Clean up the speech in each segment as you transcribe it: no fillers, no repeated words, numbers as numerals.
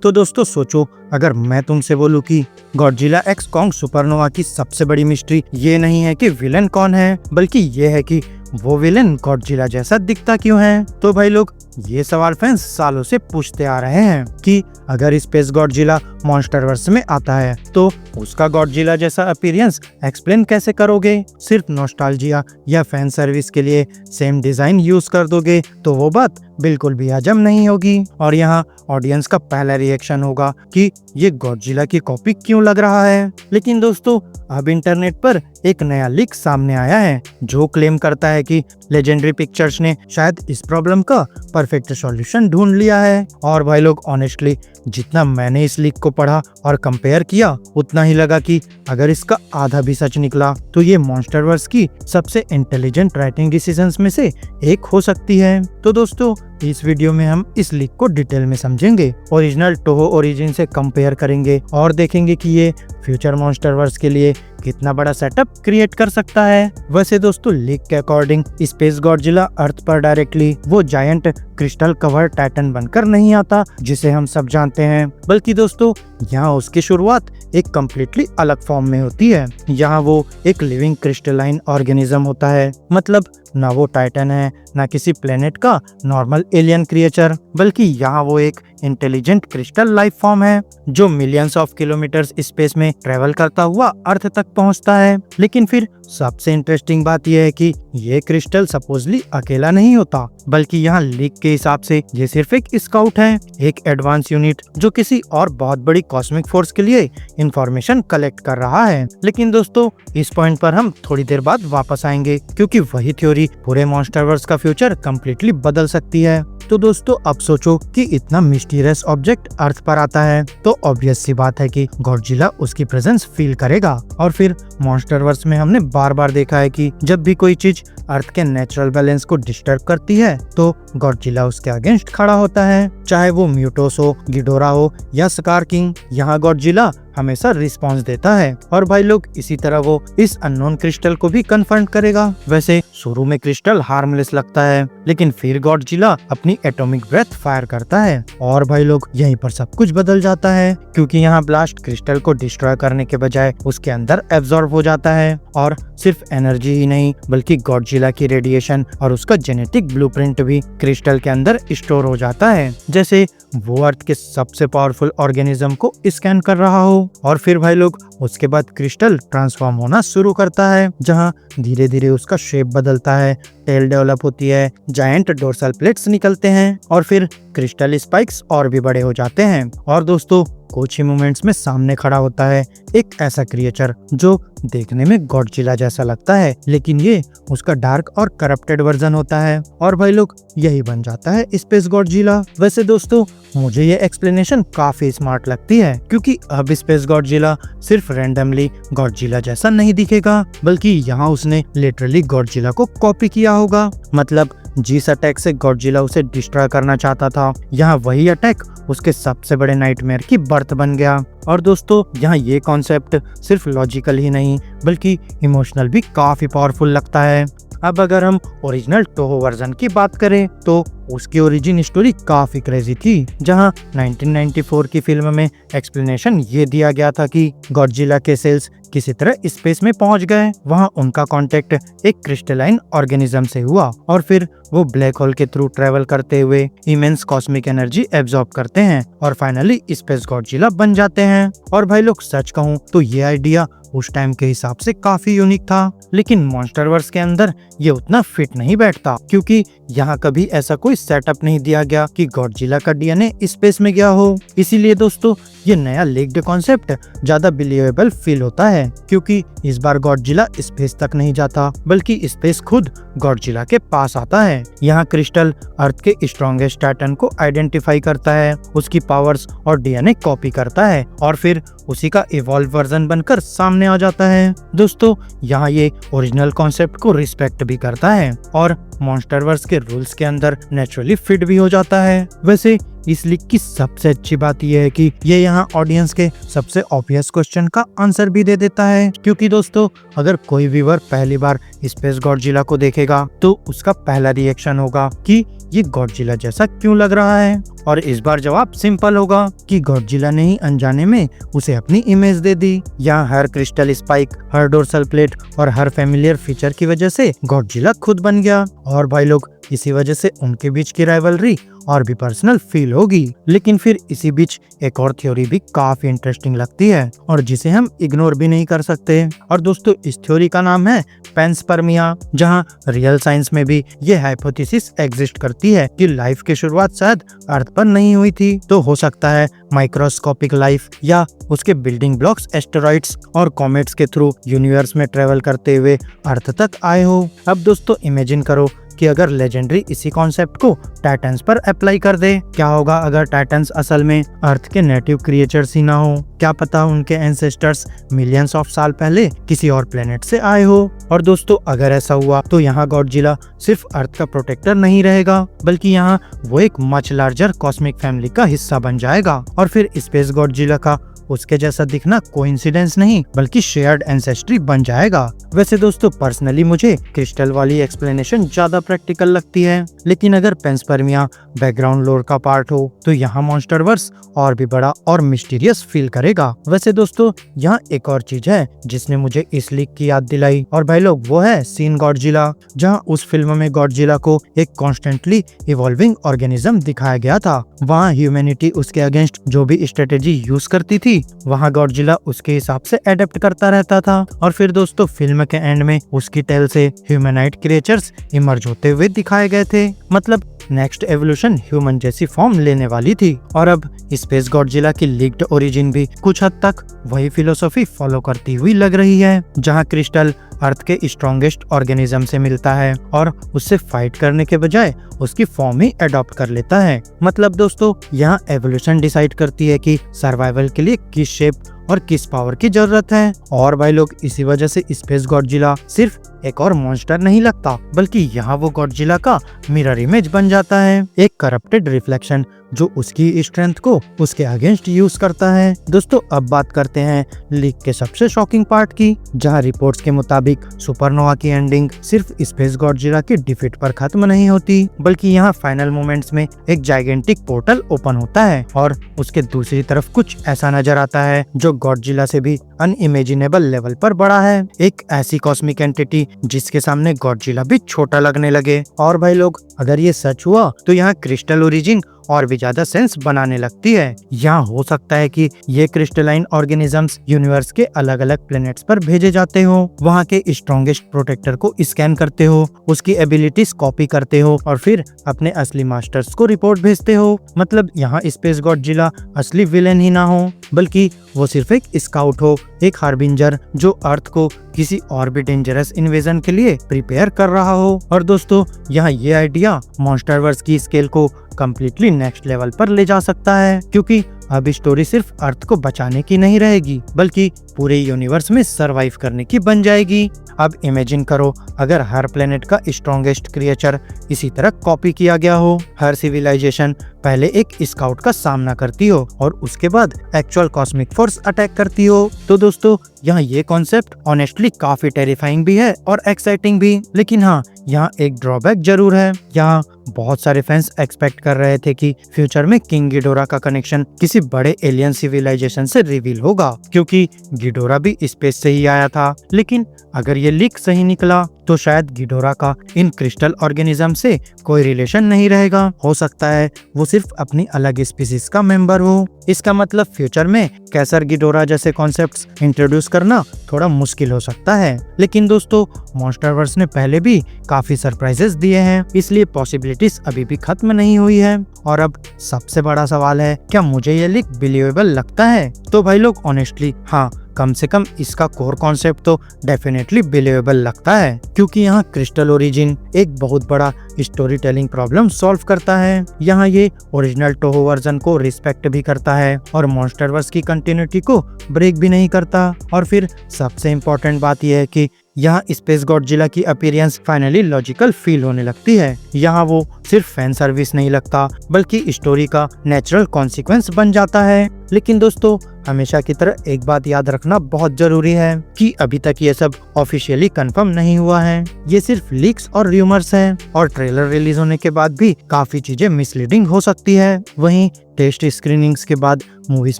तो दोस्तों सोचो, अगर मैं तुमसे बोलूं कि गॉडजिला एक्स कॉन्ग सुपरनोवा की सबसे बड़ी मिस्ट्री ये नहीं है कि विलन कौन है, बल्कि ये है कि वो विलन गॉडजिला जैसा दिखता क्यों है। तो भाई लोग, ये सवाल फैंस सालों से पूछते आ रहे हैं कि अगर स्पेस गॉडजिला मॉन्स्टरवर्स में आता है तो उसका गॉडजिला जैसा अपीयरेंस एक्सप्लेन कैसे करोगे? सिर्फ नॉस्टैल्जिया या फैन सर्विस के लिए सेम डिजाइन यूज कर दोगे तो वो बात बिल्कुल भी हजम नहीं होगी। और यहाँ ऑडियंस का पहला रिएक्शन होगा कि ये गॉडजिला की कॉपी क्यों लग रहा है। लेकिन दोस्तों, अब इंटरनेट पर एक नया लीक सामने आया है जो क्लेम करता है कि लेजेंडरी पिक्चर्स ने शायद इस प्रॉब्लम का परफेक्ट सॉल्यूशन ढूंढ लिया है। और भाई लोग, ऑनेस्टली जितना मैंने इस लीक को पढ़ा और कंपेयर किया, उतना ही लगा कि अगर इसका आधा भी सच निकला तो ये मॉन्स्टरवर्स की सबसे इंटेलिजेंट राइटिंग डिसीजंस में से एक हो सकती है। तो दोस्तों, इस वीडियो में हम इस लीक को डिटेल में समझेंगे, ओरिजिनल टोहो ओरिजिन से कंपेयर करेंगे और देखेंगे कि ये फ्यूचर मॉन्स्टरवर्स के लिए कितना बड़ा सेटअप क्रिएट कर सकता है। वैसे दोस्तों, लीक के अकॉर्डिंग स्पेस गॉडजिला अर्थ पर डायरेक्टली वो जायंट क्रिस्टल कवर टाइटन बनकर नहीं आता जिसे हम सब जानते हैं, बल्कि दोस्तों यहाँ उसकी शुरुआत एक कम्प्लीटली अलग फॉर्म में होती है। यहाँ वो एक लिविंग क्रिस्टलाइन ऑर्गेनिज्म होता है, मतलब ना वो टाइटन है ना किसी प्लेनेट का नॉर्मल एलियन क्रिएचर, बल्कि यहाँ वो एक इंटेलिजेंट क्रिस्टल लाइफ फॉर्म है जो मिलियंस ऑफ किलोमीटर्स स्पेस में ट्रेवल करता हुआ अर्थ तक पहुँचता है। लेकिन फिर सबसे इंटरेस्टिंग बात यह है कि ये क्रिस्टल सपोजली अकेला नहीं होता, बल्कि यहाँ लीक के हिसाब से ये सिर्फ एक स्काउट है, एक एडवांस यूनिट जो किसी और बहुत बड़ी कॉस्मिक फोर्स के लिए इंफॉर्मेशन कलेक्ट कर रहा है। लेकिन दोस्तों, इस पॉइंट पर हम थोड़ी देर बाद वापस आएंगे, क्योंकि वही थ्योरी पूरे मॉन्स्टरवर्स का फ्यूचर कम्प्लीटली बदल सकती है। तो दोस्तों, अब सोचो कि इतना मिस्टीरियस ऑब्जेक्ट अर्थ पर आता है तो ऑब्वियस सी बात है कि गॉडजिला उसकी प्रेजेंस फील करेगा। और फिर मॉन्स्टरवर्स में हमने बार बार देखा है कि जब भी कोई चीज अर्थ के नेचुरल बैलेंस को डिस्टर्ब करती है तो गॉडजिला उसके अगेंस्ट खड़ा होता है, चाहे वो म्यूटोस हो, गिडोरा हो या स्कार किंग। यहाँ गॉडजिला हमेशा रिस्पॉन्स देता है और भाई लोग, इसी तरह वो इस अननोन क्रिस्टल को भी कन्फ्रंट करेगा। वैसे शुरू में क्रिस्टल हार्मलेस लगता है, लेकिन फिर गॉडजिला अपनी एटॉमिक ब्रेथ फायर करता है और भाई लोग, यहीं पर सब कुछ बदल जाता है, क्योंकि यहाँ ब्लास्ट क्रिस्टल को डिस्ट्रॉय करने के बजाय उसके अंदर एब्जॉर्ब हो जाता है। और सिर्फ एनर्जी ही नहीं, बल्कि गॉडजिला की रेडिएशन और उसका जेनेटिक ब्लूप्रिंट भी क्रिस्टल के अंदर स्टोर हो जाता है, जैसे वो अर्थ के सबसे पावरफुल ऑर्गेनिज्म को स्कैन कर रहा हो। और फिर भाई लोग, उसके बाद क्रिस्टल ट्रांसफॉर्म होना शुरू करता है, जहाँ धीरे धीरे उसका शेप बदलता है, टेल डेवलप होती है, जायंट डोर्सल प्लेट्स निकलते हैं और फिर क्रिस्टल स्पाइक्स और भी बड़े हो जाते हैं। और दोस्तों, कुछ ही मोमेंट्स में सामने खड़ा होता है एक ऐसा क्रिएचर जो देखने में गॉडजिला जैसा लगता है, लेकिन ये उसका डार्क और करप्टेड वर्जन होता है। और भाई लोग, यही बन जाता है स्पेस गॉडजिला। वैसे दोस्तों, मुझे ये एक्सप्लेनेशन काफी स्मार्ट लगती है, क्योंकि अब स्पेस गॉडजिला सिर्फ रैंडमली गॉडजिला जैसा नहीं दिखेगा, बल्कि यहाँ उसने लिटरली गॉडजिला को कॉपी किया होगा। मतलब जिस अटैक से गॉडजिला उसे डिस्ट्रॉय करना चाहता था, यहाँ वही अटैक उसके सबसे बड़े नाइटमेयर की बर्थ बन गया। और दोस्तों, यहाँ ये कॉन्सेप्ट सिर्फ लॉजिकल ही नहीं, बल्कि इमोशनल भी काफी पावरफुल लगता है। अब अगर हम ओरिजिनल टोहो वर्जन की बात करें तो उसकी ओरिजिन स्टोरी काफी क्रेजी थी, जहां 1994 की फिल्म में एक्सप्लेनेशन ये दिया गया था कि गॉडजिला के सेल्स किसी तरह स्पेस में पहुंच गए। वहां उनका कांटेक्ट एक क्रिस्टलाइन ऑर्गेनिज्म से हुआ और फिर वो ब्लैक होल के थ्रू ट्रेवल करते हुए इमेंस कॉस्मिक एनर्जी एब्जॉर्ब करते हैं और फाइनली स्पेस गॉडजिला बन जाते हैं। और भाई लोग, सच कहूँ तो ये आइडिया उस टाइम के हिसाब से काफी यूनिक था, लेकिन मॉन्स्टरवर्स के अंदर ये उतना फिट नहीं बैठता, क्योंकि यहाँ कभी ऐसा कोई सेटअप नहीं दिया गया कि गॉडजिला का डीएनए स्पेस में गया हो। इसीलिए दोस्तों, ये नया लीक्ड कॉन्सेप्ट ज्यादा बिलीवेबल फील होता है, क्योंकि इस बार गॉडजिला स्पेस तक नहीं जाता, बल्कि स्पेस खुद गॉडजिला के पास आता है। यहाँ क्रिस्टल अर्थ के स्ट्रॉन्गेस्ट टाइटन को आइडेंटिफाई करता है, उसकी पावर्स और डीएनए कॉपी करता है और फिर उसी का इवॉल्व वर्जन बनकर सामने आ जाता है। दोस्तों, यहाँ ये ओरिजिनल कॉन्सेप्ट को रिस्पेक्ट भी करता है और मॉन्स्टरवर्स के रूल्स के अंदर नेचुरली फिट भी हो जाता है। वैसे इस लीक की सबसे अच्छी बात यह है कि ये यहाँ ऑडियंस के सबसे ऑब्वियस क्वेश्चन का आंसर भी दे देता है, क्योंकि दोस्तों अगर कोई व्यूअर पहली बार स्पेस गॉडजिला को देखेगा तो उसका पहला रिएक्शन होगा कि ये गॉडजिला जैसा क्यों लग रहा है। और इस बार जवाब सिंपल होगा कि गॉडजिला ने ही अनजाने में उसे अपनी इमेज दे दी। यहाँ हर क्रिस्टल स्पाइक, हर डोर्सल प्लेट और हर फेमिलियर फीचर की वजह से गॉडजिला खुद बन गया। और भाई लोग इसी वजह से उनके बीच की राइवलरी और भी पर्सनल फील होगी। लेकिन फिर इसी बीच एक और थ्योरी भी काफी इंटरेस्टिंग लगती है और जिसे हम इग्नोर भी नहीं कर सकते। और दोस्तों इस थ्योरी का नाम है पेंसपर्मिया, जहां रियल साइंस में भी ये हाइपोथेसिस एग्जिस्ट करती है कि लाइफ की शुरुआत शायद अर्थ पर नहीं हुई थी, तो हो सकता है माइक्रोस्कोपिक लाइफ या उसके बिल्डिंग ब्लॉक्स एस्टेरॉइड्स और कॉमेट्स के थ्रू यूनिवर्स में ट्रेवल करते हुए अर्थ तक आए हो। अब दोस्तों इमेजिन करो कि अगर लेजेंडरी इसी कॉन्सेप्ट को टाइटन्स पर अप्लाई कर दे, क्या होगा अगर टाइटन्स असल में अर्थ के नेटिव क्रिएचर्स ही ना हो? क्या पता उनके एंसेस्टर्स मिलियंस ऑफ साल पहले किसी और प्लेनेट से आए हो। और दोस्तों अगर ऐसा हुआ तो यहाँ गॉडजिला सिर्फ अर्थ का प्रोटेक्टर नहीं रहेगा, बल्कि यहाँ वो एक मच लार्जर कॉस्मिक फैमिली का हिस्सा बन जाएगा। और फिर स्पेस गॉडजिला का उसके जैसा दिखना कोइंसिडेंस नहीं बल्कि शेयर्ड एंसेस्ट्री बन जाएगा। वैसे दोस्तों पर्सनली मुझे क्रिस्टल वाली एक्सप्लेनेशन ज्यादा प्रैक्टिकल लगती है, लेकिन अगर पेंसपर्मिया बैकग्राउंड लोर का पार्ट हो तो यहाँ मॉन्स्टरवर्स और भी बड़ा और मिस्टीरियस फील करेगा। वैसे दोस्तों यहाँ एक और चीज है जिसने मुझे इस लीक की याद दिलाई, और भाई लोग वो है सीन गॉडजिला, जहाँ उस फिल्म में गॉडजिला को एक कॉन्स्टेंटली इवॉल्विंग ऑर्गेनिज्म दिखाया गया था। वहाँ ह्यूमैनिटी उसके अगेंस्ट जो भी स्ट्रेटेजी यूज करती थी वहाँ गॉडजिला उसके हिसाब से एडेप्ट करता रहता था। और फिर दोस्तों फिल्म के एंड में उसकी टेल से ह्यूमैनाइड क्रिएचर्स इमर्ज होते हुए दिखाए गए थे, मतलब नेक्स्ट एवोल्यूशन ह्यूमन जैसी फॉर्म लेने वाली थी। और अब स्पेस गॉडजिला की लीक्ड ओरिजिन भी कुछ हद तक वही फिलोसॉफी फॉलो करती हुई लग रही है, जहां क्रिस्टल अर्थ के स्ट्रॉन्गेस्ट ऑर्गेनिज्म से मिलता है और उससे फाइट करने के बजाय उसकी फॉर्म ही अडॉप्ट कर लेता है। मतलब दोस्तों यहाँ एवोल्यूशन डिसाइड करती है कि सर्वाइवल के लिए किस शेप और किस पावर की जरूरत है। और भाई लोग इसी वजह से स्पेस गॉडजिला सिर्फ एक और मॉन्स्टर नहीं लगता, बल्कि यहाँ वो गॉडजिला का मिरर इमेज बन जाता है, एक करप्टेड रिफ्लेक्शन जो उसकी स्ट्रेंथ को उसके अगेंस्ट यूज करता है। दोस्तों अब बात करते हैं लीक के सबसे शॉकिंग पार्ट की, जहां रिपोर्ट्स के मुताबिक सुपरनोवा की एंडिंग सिर्फ स्पेस गॉडजिला की डिफीट पर खत्म नहीं होती, बल्कि यहाँ फाइनल मोमेंट्स में एक जाइगेंटिक पोर्टल ओपन होता है और उसके दूसरी तरफ कुछ ऐसा नजर आता है जो गॉडजिला से भी अनइमेजिनेबल लेवल पर बड़ा है, एक ऐसी कॉस्मिक एंटिटी जिसके सामने गॉडजिला भी छोटा लगने लगे। और भाई लोग अगर ये सच हुआ तो यहाँ क्रिस्टल ओरिजिन और भी ज्यादा सेंस बनाने लगती है। यहाँ हो सकता है कि ये क्रिस्टलाइन ऑर्गेनिजम्स यूनिवर्स के अलग अलग प्लैनेट्स पर भेजे जाते हो, वहाँ के स्ट्रॉन्गेस्ट प्रोटेक्टर को स्कैन करते हो, उसकी एबिलिटीज कॉपी करते हो और फिर अपने असली मास्टर्स को रिपोर्ट भेजते हो। मतलब यहाँ स्पेस गॉडजिला असली विलेन ही ना हो, बल्कि वो सिर्फ एक स्काउट हो, एक हार्बिंजर जो अर्थ को किसी और भी डेंजरस इन्वेजन के लिए प्रिपेयर कर रहा हो। और दोस्तों यहाँ ये आइडिया मॉन्स्टरवर्स की स्केल को कम्प्लीटली नेक्स्ट लेवल पर ले जा सकता है, क्योंकि अब स्टोरी सिर्फ अर्थ को बचाने की नहीं रहेगी बल्कि पूरे यूनिवर्स में सरवाइव करने की बन जाएगी। अब इमेजिन करो अगर हर प्लेनेट का स्ट्रॉन्गेस्ट क्रिएचर इसी तरह कॉपी किया गया हो, हर सिविलाइजेशन पहले एक स्काउट का सामना करती हो और उसके बाद एक्चुअल कॉस्मिक फोर्स अटैक करती हो। तो दोस्तों यहाँ ये कॉन्सेप्ट ऑनेस्टली काफी टेरिफाइंग भी है और एक्साइटिंग भी, लेकिन हाँ यहाँ एक ड्रॉबैक जरूर है। यहाँ बहुत सारे फैंस एक्सपेक्ट कर रहे थे कि फ्यूचर में किंग गिडोरा का कनेक्शन किसी बड़े एलियन सिविलाइजेशन से रिवील होगा, क्योंकि गिडोरा भी स्पेस से ही आया था। लेकिन अगर ये लीक सही निकला तो शायद गिडोरा का इन क्रिस्टल ऑर्गेनिज्म से कोई रिलेशन नहीं रहेगा, हो सकता है वो सिर्फ अपनी अलग स्पीसीज का मेंबर हो। इसका मतलब फ्यूचर में कैसर गिडोरा जैसे कॉन्सेप्ट्स इंट्रोड्यूस करना थोड़ा मुश्किल हो सकता है। लेकिन दोस्तों मॉन्स्टरवर्स ने पहले भी काफी सरप्राइजेस दिए हैं, इसलिए पॉसिबिलिटीज अभी भी खत्म नहीं हुई है। और अब सबसे बड़ा सवाल है, क्या मुझे ये लीक बिलीवेबल लगता है? तो भाई लोग ऑनेस्टली हाँ, कम से कम इसका कोर कॉन्सेप्ट तो डेफिनेटली बिलीवेबल लगता है, क्योंकि यहाँ क्रिस्टल ओरिजिन एक बहुत बड़ा स्टोरी टेलिंग प्रॉब्लम सॉल्व करता है। यहाँ ये ओरिजिनल टोहो वर्जन को रिस्पेक्ट भी करता है और मॉन्स्टरवर्स की कंटिन्यूटी को ब्रेक भी नहीं करता। और फिर सबसे इम्पोर्टेंट बात यह है कि यहाँ स्पेस गॉडजिला की अपीयरेंस फाइनली लॉजिकल फील होने लगती है। यहाँ वो सिर्फ फैन सर्विस नहीं लगता बल्कि स्टोरी का नेचुरल कॉन्सिक्वेंस बन जाता है। लेकिन दोस्तों हमेशा की तरह एक बात याद रखना बहुत जरूरी है कि अभी तक ये सब ऑफिशियली कंफर्म नहीं हुआ है। ये सिर्फ लीक्स और रूमर्स हैं और ट्रेलर रिलीज होने के बाद भी काफी चीजें मिसलीडिंग हो सकती है। वहीं टेस्ट स्क्रीनिंग्स के बाद मूवीज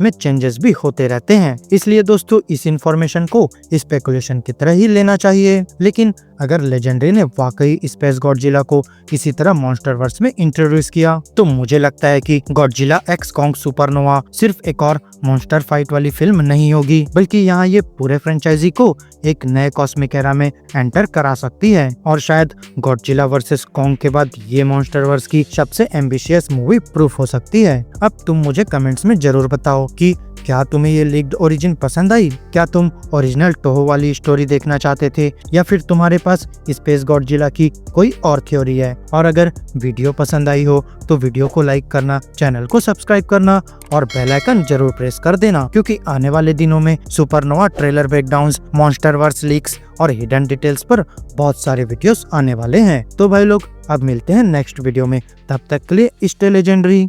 में चेंजेस भी होते रहते हैं, इसलिए दोस्तों इस इंफॉर्मेशन को स्पेकुलेशन की तरह ही लेना चाहिए। लेकिन अगर लेजेंडरी ने वाकई स्पेस गॉडजिला को किसी तरह मॉन्स्टरवर्स में इंट्रोड्यूस किया तो मुझे लगता है कि गॉडजिला एक्स कॉन्ग सुपरनोवा सिर्फ एक और मॉन्स्टर फाइट वाली फिल्म नहीं होगी, बल्कि यहाँ ये पूरे फ्रेंचाइजी को एक नए कॉस्मिक एरा में एंटर करा सकती है। और शायद गॉडजिला वर्सेस कॉन्ग के बाद ये मॉन्स्टरवर्स की सबसे एम्बिशियस मूवी प्रूफ हो सकती है। अब तुम मुझे कमेंट्स में जरूर बताओ कि क्या तुम्हें ये लीक्ड ओरिजिन पसंद आई? क्या तुम ओरिजिनल टोहो वाली स्टोरी देखना चाहते थे या फिर तुम्हारे पास स्पेस गॉडजिला की कोई और थ्योरी है? और अगर वीडियो पसंद आई हो तो वीडियो को लाइक करना, चैनल को सब्सक्राइब करना और बेल आइकन जरूर प्रेस कर देना, क्योंकि आने वाले दिनों में supernova trailer breakdowns, MonsterVerse leaks और हिडन डिटेल्स पर बहुत सारे वीडियोस आने वाले हैं। तो भाई लोग अब मिलते हैं नेक्स्ट वीडियो में, तब तक के लिए स्टे लेजेंडरी।